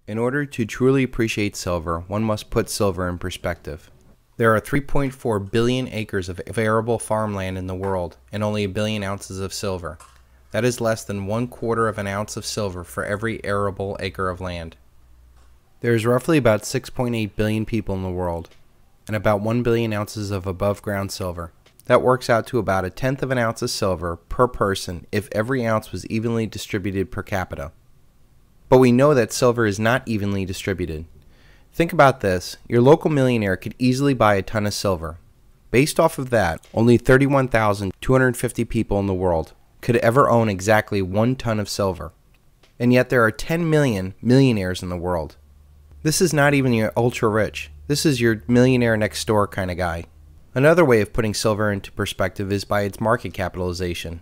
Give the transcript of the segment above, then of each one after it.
In order to truly appreciate silver, one must put silver in perspective. There are 3.4 billion acres of arable farmland in the world and only a billion ounces of silver. That is less than 1/4 of an ounce of silver for every arable acre of land. There is roughly about 6.8 billion people in the world and about 1 billion ounces of above ground silver. That works out to about 1/10 of an ounce of silver per person if every ounce was evenly distributed per capita. But we know that silver is not evenly distributed. Think about this. Your local millionaire could easily buy a ton of silver. Based off of that, only 31,250 people in the world could ever own exactly 1 ton of silver. And yet there are 10 million millionaires in the world. This is not even your ultra rich. This is your millionaire next door kind of guy. Another way of putting silver into perspective is by its market capitalization.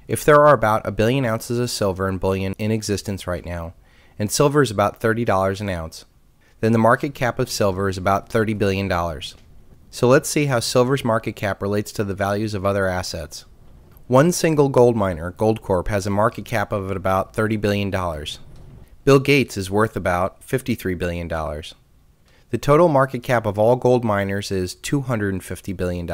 If there are about 1 billion ounces of silver in bullion in existence right now, and silver is about $30 an ounce, then the market cap of silver is about $30 billion. So let's see how silver's market cap relates to the values of other assets. One single gold miner, Goldcorp, has a market cap of about $30 billion. Bill Gates is worth about $53 billion. The total market cap of all gold miners is $250 billion.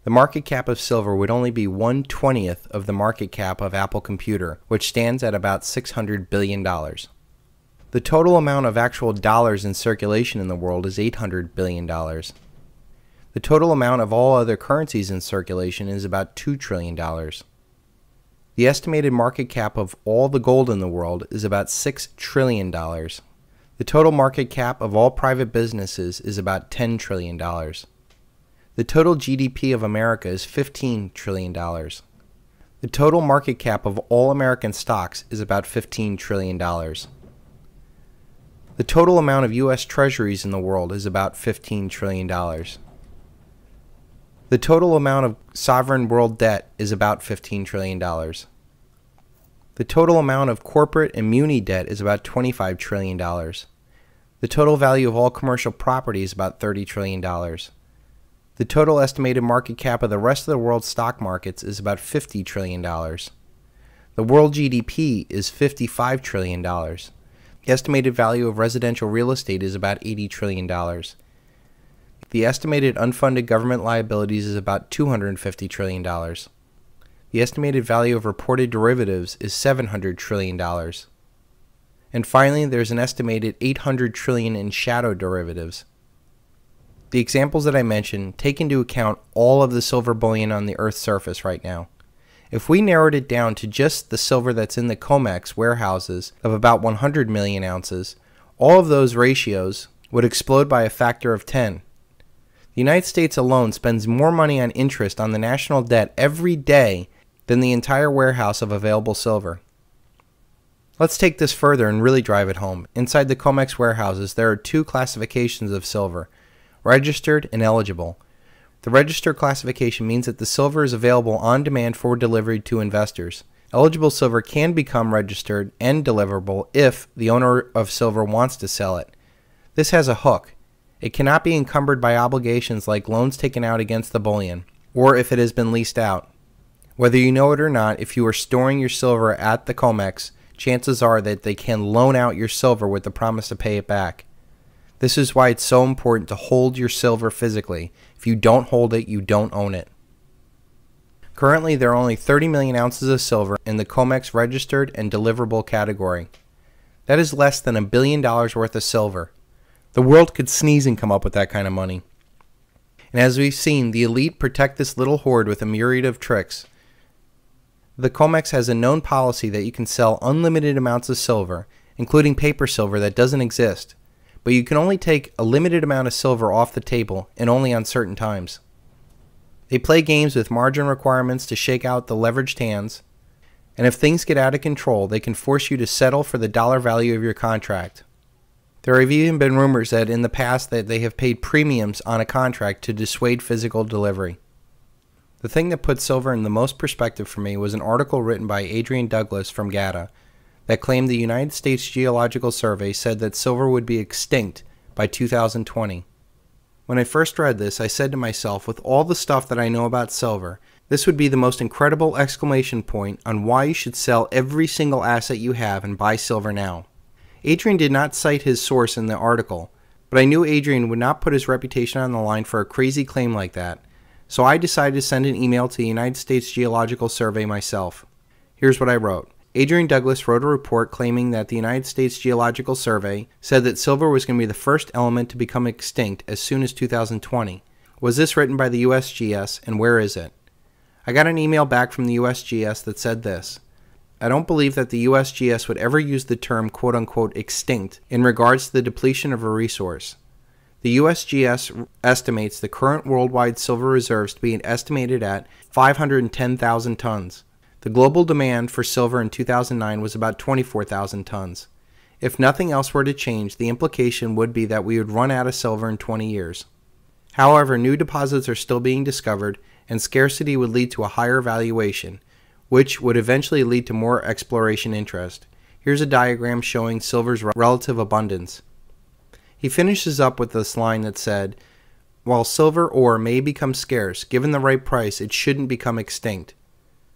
The market cap of silver would only be 1/20th of the market cap of Apple Computer, which stands at about $600 billion. The total amount of actual dollars in circulation in the world is $800 billion. The total amount of all other currencies in circulation is about $2 trillion. The estimated market cap of all the gold in the world is about $6 trillion. The total market cap of all private businesses is about $10 trillion. The total GDP of America is $15 trillion. The total market cap of all American stocks is about $15 trillion. The total amount of U.S. treasuries in the world is about $15 trillion. The total amount of sovereign world debt is about $15 trillion. The total amount of corporate and muni debt is about $25 trillion. The total value of all commercial property is about $30 trillion. The total estimated market cap of the rest of the world's stock markets is about $50 trillion. The world GDP is $55 trillion. The estimated value of residential real estate is about $80 trillion. The estimated unfunded government liabilities is about $250 trillion. The estimated value of reported derivatives is $700 trillion. And finally, there's an estimated $800 trillion in shadow derivatives. The examples that I mentioned take into account all of the silver bullion on the Earth's surface right now. If we narrowed it down to just the silver that's in the COMEX warehouses of about 100 million ounces, all of those ratios would explode by a factor of 10. The United States alone spends more money on interest on the national debt every day than the entire warehouse of available silver. Let's take this further and really drive it home. Inside the COMEX warehouses, there are 2 classifications of silver: registered and eligible. The registered classification means that the silver is available on demand for delivery to investors. Eligible silver can become registered and deliverable if the owner of silver wants to sell it. This has a hook. It cannot be encumbered by obligations like loans taken out against the bullion, or if it has been leased out. Whether you know it or not, if you are storing your silver at the COMEX, chances are that they can loan out your silver with the promise to pay it back. This is why it's so important to hold your silver physically. If you don't hold it, you don't own it. Currently, there are only 30 million ounces of silver in the COMEX registered and deliverable category. That is less than $1 billion worth of silver. The world could sneeze and come up with that kind of money. And as we've seen, the elite protect this little hoard with a myriad of tricks. The COMEX has a known policy that you can sell unlimited amounts of silver, including paper silver that doesn't exist, but you can only take a limited amount of silver off the table and only on certain times. They play games with margin requirements to shake out the leveraged hands, and if things get out of control, they can force you to settle for the dollar value of your contract. There have even been rumors that in the past that they have paid premiums on a contract to dissuade physical delivery. The thing that put silver in the most perspective for me was an article written by Adrian Douglas from GATA that claimed the United States Geological Survey said that silver would be extinct by 2020. When I first read this, I said to myself, with all the stuff that I know about silver, this would be the most incredible exclamation point on why you should sell every single asset you have and buy silver now. Adrian did not cite his source in the article, but I knew Adrian would not put his reputation on the line for a crazy claim like that, so I decided to send an email to the United States Geological Survey myself. Here's what I wrote. Adrian Douglas wrote a report claiming that the United States Geological Survey said that silver was going to be the first element to become extinct as soon as 2020. Was this written by the USGS, and where is it? I got an email back from the USGS that said this. I don't believe that the USGS would ever use the term quote-unquote extinct in regards to the depletion of a resource. The USGS estimates the current worldwide silver reserves to be estimated at 510,000 tons. The global demand for silver in 2009 was about 24,000 tons. If nothing else were to change, the implication would be that we would run out of silver in 20 years. However, new deposits are still being discovered, and scarcity would lead to a higher valuation, which would eventually lead to more exploration interest. Here's a diagram showing silver's relative abundance. He finishes up with this line that said, while silver ore may become scarce, given the right price, it shouldn't become extinct.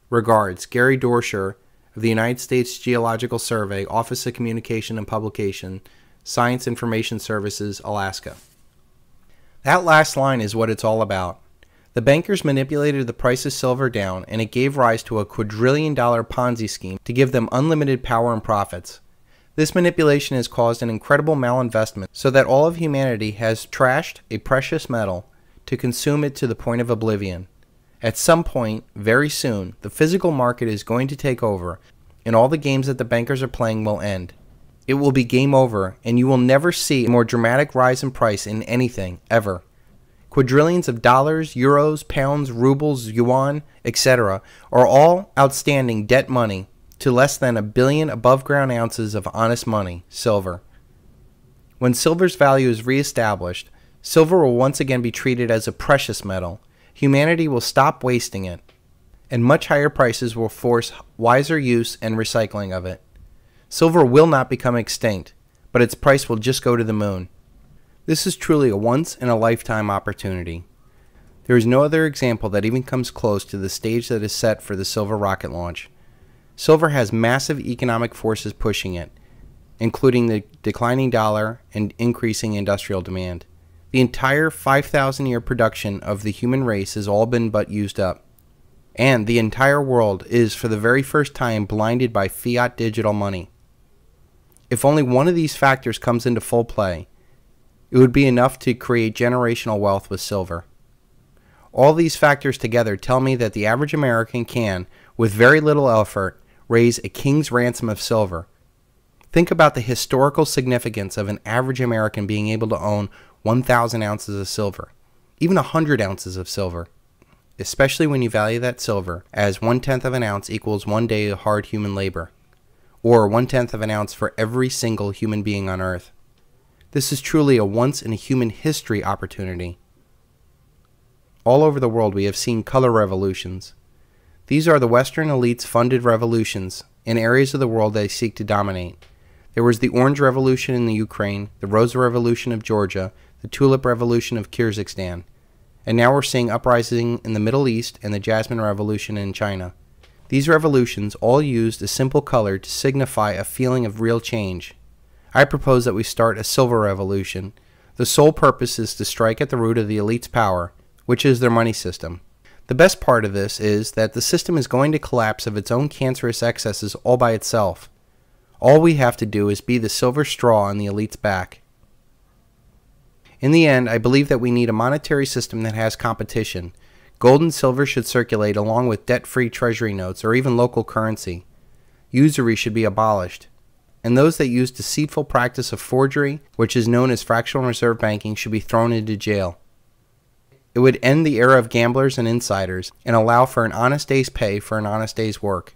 Regards, Gary Dorsher of the United States Geological Survey, Office of Communication and Publication, Science Information Services, Alaska. That last line is what it's all about. The bankers manipulated the price of silver down, and it gave rise to a quadrillion-dollar Ponzi scheme to give them unlimited power and profits. This manipulation has caused an incredible malinvestment so that all of humanity has trashed a precious metal to consume it to the point of oblivion. At some point, very soon, the physical market is going to take over, and all the games that the bankers are playing will end. It will be game over, and you will never see a more dramatic rise in price in anything, ever. Quadrillions of dollars, euros, pounds, rubles, yuan, etc. are all outstanding debt money to less than 1 billion above-ground ounces of honest money, silver. When silver's value is reestablished, silver will once again be treated as a precious metal. Humanity will stop wasting it, and much higher prices will force wiser use and recycling of it. Silver will not become extinct, but its price will just go to the moon. This is truly a once-in-a-lifetime opportunity. There is no other example that even comes close to the stage that is set for the silver rocket launch. Silver has massive economic forces pushing it, including the declining dollar and increasing industrial demand. The entire 5,000-year production of the human race has all been but used up. And the entire world is, for the very first time, blinded by fiat digital money. If only one of these factors comes into full play, it would be enough to create generational wealth with silver. All these factors together tell me that the average American can, with very little effort, raise a king's ransom of silver. Think about the historical significance of an average American being able to own 1,000 ounces of silver, even 100 ounces of silver, especially when you value that silver as 1/10 of an ounce equals 1 day of hard human labor, or 1/10 of an ounce for every single human being on earth. This is truly a once-in-a-human-history opportunity. All over the world we have seen color revolutions. These are the Western elites' funded revolutions in areas of the world they seek to dominate. There was the Orange Revolution in the Ukraine, the Rose Revolution of Georgia, the Tulip Revolution of Kyrgyzstan, and now we're seeing uprising in the Middle East and the Jasmine Revolution in China. These revolutions all used a simple color to signify a feeling of real change. I propose that we start a silver revolution. The sole purpose is to strike at the root of the elite's power, which is their money system. The best part of this is that the system is going to collapse of its own cancerous excesses all by itself. All we have to do is be the silver straw on the elite's back. In the end, I believe that we need a monetary system that has competition. Gold and silver should circulate along with debt-free treasury notes or even local currency. Usury should be abolished. And those that use deceitful practice of forgery, which is known as fractional reserve banking, should be thrown into jail. It would end the era of gamblers and insiders and allow for an honest day's pay for an honest day's work.